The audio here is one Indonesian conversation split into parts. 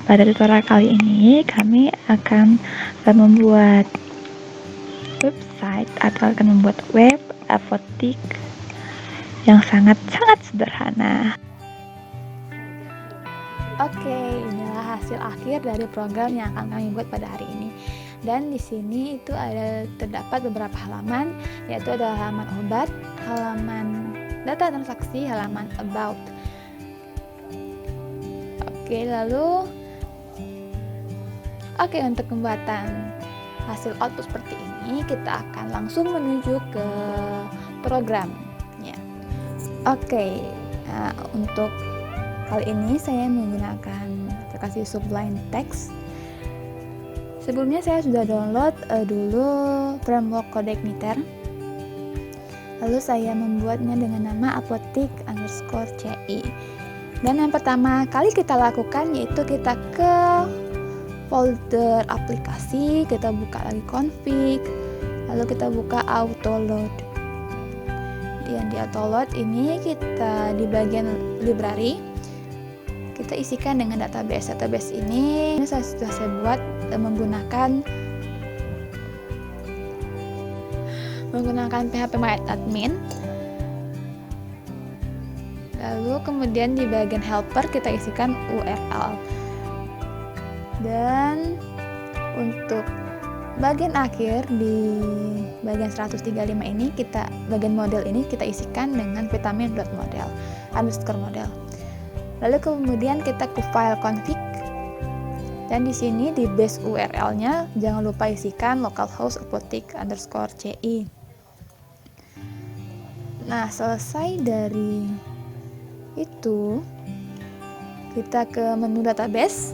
Pada tutorial kali ini kami akan membuat website atau akan membuat web apotik yang sangat-sangat sederhana. Oke, inilah hasil akhir dari program yang akan kami buat pada hari ini. Dan di sini itu terdapat beberapa halaman, yaitu ada halaman obat, halaman data transaksi, halaman about. Untuk pembuatan hasil output seperti ini, kita akan langsung menuju ke programnya. Untuk kali ini saya menggunakan aplikasi Sublime Text. Sebelumnya saya sudah download dulu framework Codemeter. Lalu saya membuatnya dengan nama apotik_ci. Dan yang pertama kali kita lakukan yaitu kita ke folder aplikasi, kita buka lagi config, lalu kita buka autoload. Dan di autoload ini kita di bagian library kita isikan dengan database. Database ini sudah saya buat menggunakan PHP MyAdmin. Lalu kemudian di bagian helper kita isikan URL. Dan untuk bagian akhir di bagian 135 ini bagian model ini kita isikan dengan vitamin.model _model. Lalu kemudian kita ke file config. Dan di sini di base URL-nya jangan lupa isikan localhost apotik_ci. Nah, selesai dari itu, kita ke menu database.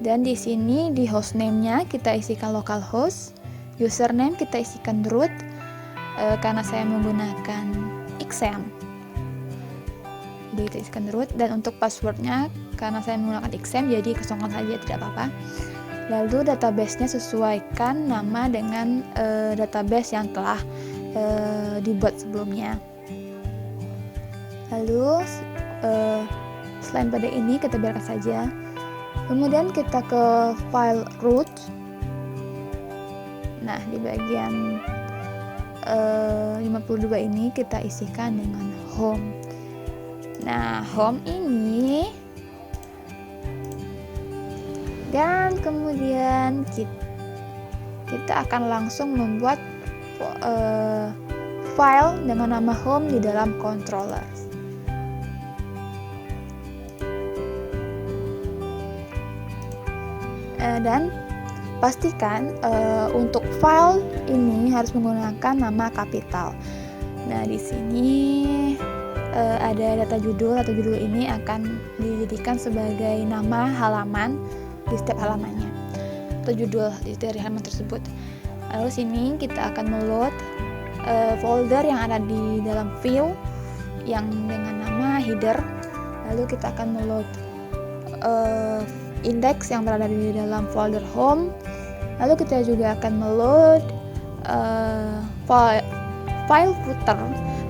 Dan di sini di hostname-nya kita isikan localhost, username kita isikan root karena saya menggunakan XAMPP. Jadi kita isikan root, dan untuk passwordnya karena saya menggunakan XAMPP jadi kosongkan saja, tidak apa-apa. Lalu database-nya sesuaikan nama dengan database yang telah dibuat sebelumnya. Lalu selain pada ini kita biarkan saja. Kemudian kita ke file root. Nah, di bagian 52 ini kita isikan dengan home. Nah, home ini, dan kemudian kita akan langsung membuat file dengan nama home di dalam controller. Dan pastikan untuk file ini harus menggunakan nama kapital. Nah, di sini ada data judul. Data judul ini akan dijadikan sebagai nama halaman di setiap halamannya atau judul dari halaman tersebut. Lalu sini kita akan meload folder yang ada di dalam view yang dengan nama header. Lalu kita akan meload index yang berada di dalam folder home. Lalu kita juga akan meload file footer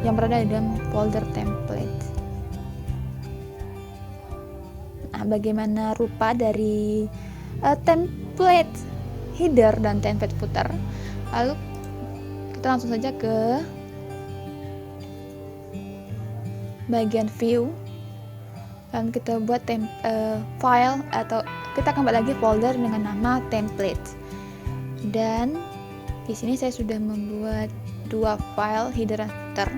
yang berada di dalam folder template. Nah, bagaimana rupa dari template header dan template footer? Lalu kita langsung saja ke bagian view. Dan kita buat file, atau kita akan buat lagi folder dengan nama template. Dan di sini saya sudah membuat 2 file header dan footer.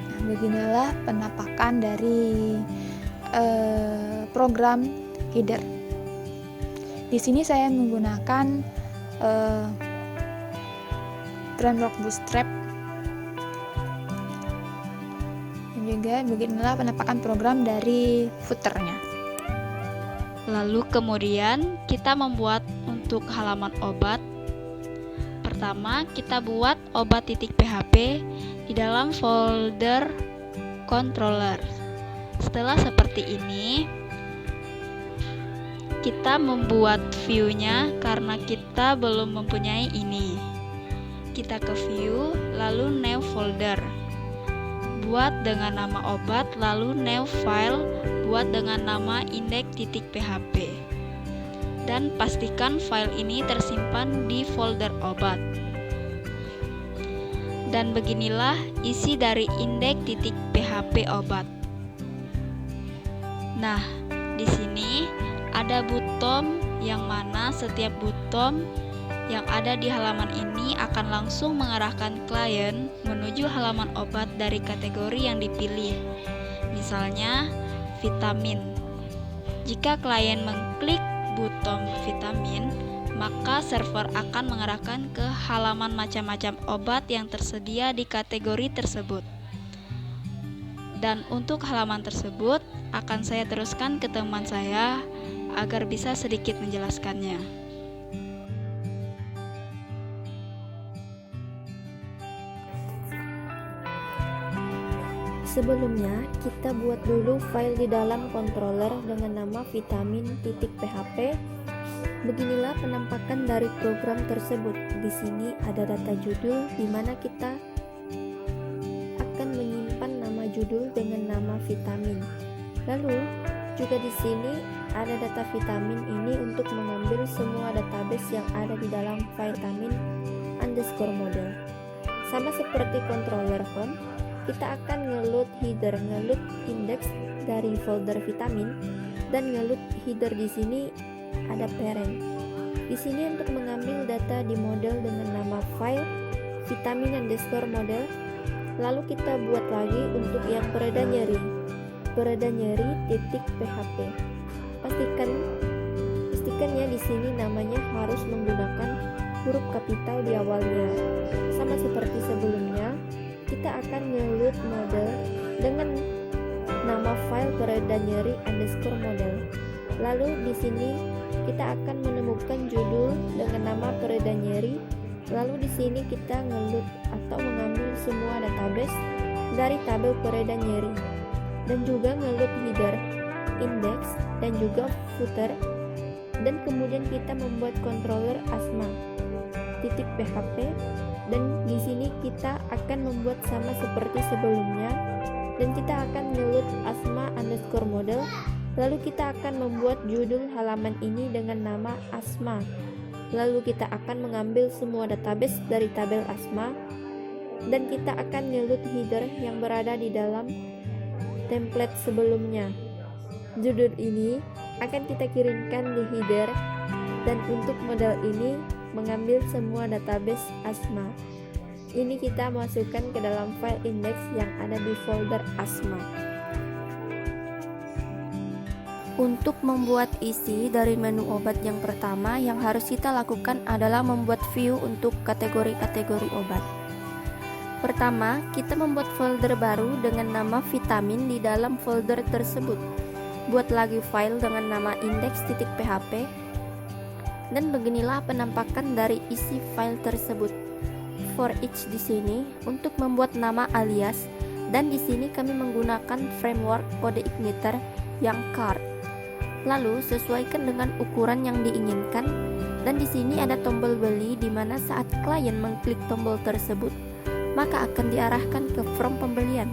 Nah, beginilah penampakan dari program header. Di sini saya menggunakan framework Bootstrap. Juga beginilah penampakan program dari footernya. Lalu kemudian kita membuat untuk halaman obat. Pertama kita buat obat.php di dalam folder controller. Setelah seperti ini, kita membuat view-nya karena kita belum mempunyai ini. Kita ke view, lalu new folder. buat dengan nama obat, lalu new file buat dengan nama index.php. Dan pastikan file ini tersimpan di folder obat. Dan beginilah isi dari index.php obat. Nah, di sini ada buton yang mana setiap buton yang ada di halaman ini akan langsung mengarahkan klien menuju halaman obat dari kategori yang dipilih. Misalnya, vitamin. Jika klien mengklik buton vitamin, maka server akan mengarahkan ke halaman macam-macam obat yang tersedia di kategori tersebut. Dan untuk halaman tersebut akan saya teruskan ke teman saya agar bisa sedikit menjelaskannya. Sebelumnya, kita buat dulu file di dalam controller dengan nama vitamin.php. Beginilah penampakan dari program tersebut. Di sini ada data judul di mana kita akan menyimpan nama judul dengan nama vitamin. Lalu juga di sini ada data vitamin ini untuk mengambil semua database yang ada di dalam vitamin underscore model. Sama seperti controller home, kita akan ngeload header, ngeload index dari folder vitamin, dan ngeload header di sini ada parent. Di sini untuk mengambil data di model dengan nama file vitamin underscore model. Lalu kita buat lagi untuk yang pereda nyeri titik php. Pastikannya di sini namanya harus menggunakan huruf kapital di awalnya. Sama seperti sebelumnya, kita akan ngeload model dengan nama file pereda nyeri underscore model. Lalu di sini kita akan menemukan judul dengan nama pereda nyeri. Lalu di sini kita ngeload atau mengambil semua database dari tabel pereda nyeri, dan juga ngeload header, index, dan juga footer. Dan kemudian kita membuat controller asma .php, dan di sini kita akan membuat sama seperti sebelumnya, dan kita akan ngeload asma underscore model. Lalu kita akan membuat judul halaman ini dengan nama asma. Lalu kita akan mengambil semua database dari tabel asma, dan kita akan ngeload header yang berada di dalam template sebelumnya. Judul ini akan kita kirimkan di header, dan untuk model ini mengambil semua database asma. Ini kita masukkan ke dalam file index yang ada di folder asma. Untuk membuat isi dari menu obat yang pertama, yang harus kita lakukan adalah membuat view untuk kategori-kategori obat. Pertama, kita membuat folder baru dengan nama vitamin di dalam folder tersebut. Buat lagi file dengan nama index.php, dan beginilah penampakan dari isi file tersebut. For each di sini untuk membuat nama alias, dan di sini kami menggunakan framework kode igniter yang card. Lalu sesuaikan dengan ukuran yang diinginkan, dan di sini ada tombol beli di mana saat klien mengklik tombol tersebut, maka akan diarahkan ke form pembelian.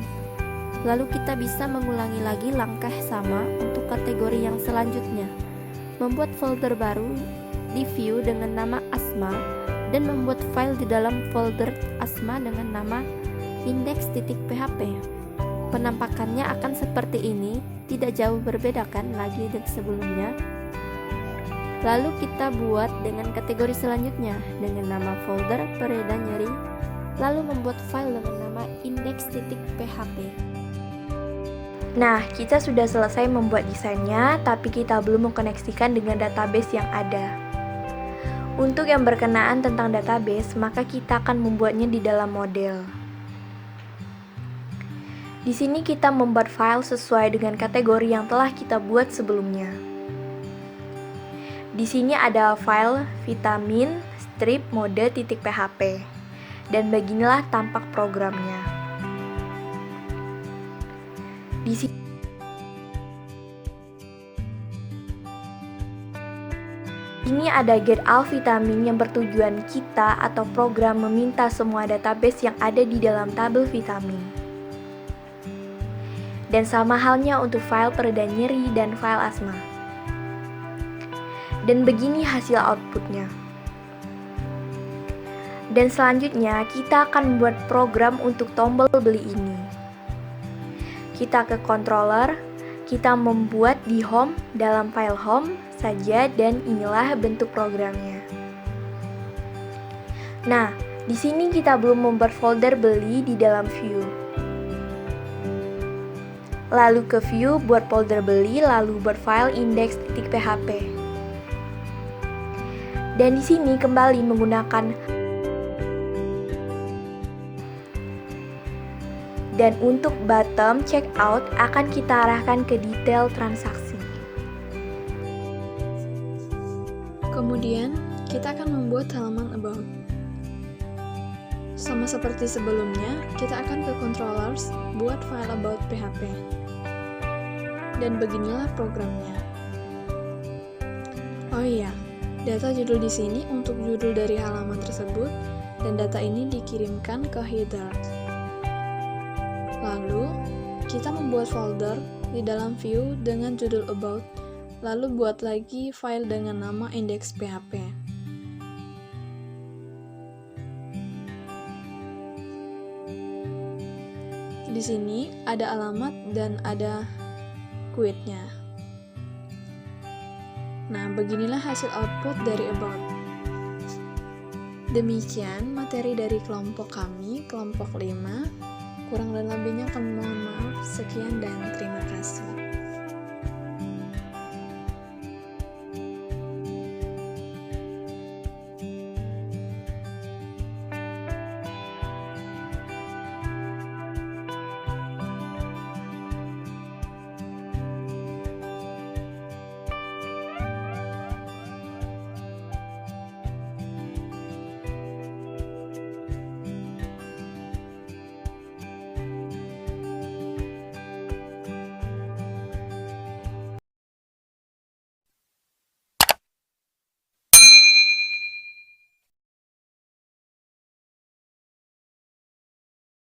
Lalu kita bisa mengulangi lagi langkah sama untuk kategori yang selanjutnya. Membuat folder baru di view dengan nama asma, dan membuat file di dalam folder asma dengan nama index.php. Penampakannya akan seperti ini, tidak jauh berbeda kan lagi dari sebelumnya. Lalu kita buat dengan kategori selanjutnya dengan nama folder pereda nyeri, lalu membuat file dengan nama index.php. Nah, kita sudah selesai membuat desainnya, tapi kita belum mengkoneksikan dengan database yang ada. Untuk yang berkenaan tentang database, maka kita akan membuatnya di dalam model. Di sini kita membuat file sesuai dengan kategori yang telah kita buat sebelumnya. Di sini ada file vitamin strip mode.php, dan beginilah tampak programnya. Di sini ini ada get all vitamin yang bertujuan kita atau program meminta semua database yang ada di dalam tabel vitamin. Dan sama halnya untuk file pereda nyeri dan file asma. Dan begini hasil outputnya. Dan selanjutnya kita akan membuat program untuk tombol beli ini. Kita ke controller, kita membuat di home dalam file home saja dan inilah bentuk programnya. Nah, di sini kita belum membuat folder beli di dalam view. Lalu ke view, buat folder beli, lalu buat file index.php. Dan di sini kembali menggunakan dan untuk bottom checkout akan kita arahkan ke detail transaksi. Kemudian, kita akan membuat halaman about. Sama seperti sebelumnya, kita akan ke controllers, buat file about PHP. Dan beginilah programnya. Oh iya, data judul di sini untuk judul dari halaman tersebut, dan data ini dikirimkan ke header. Lalu, kita membuat folder di dalam view dengan judul about, lalu buat lagi file dengan nama index.php. Di sini ada alamat dan ada quit-nya. Nah, beginilah hasil output dari about. Demikian materi dari kelompok kami, kelompok 5. Kurang dan lebihnya kami mohon maaf. Sekian dan terima kasih.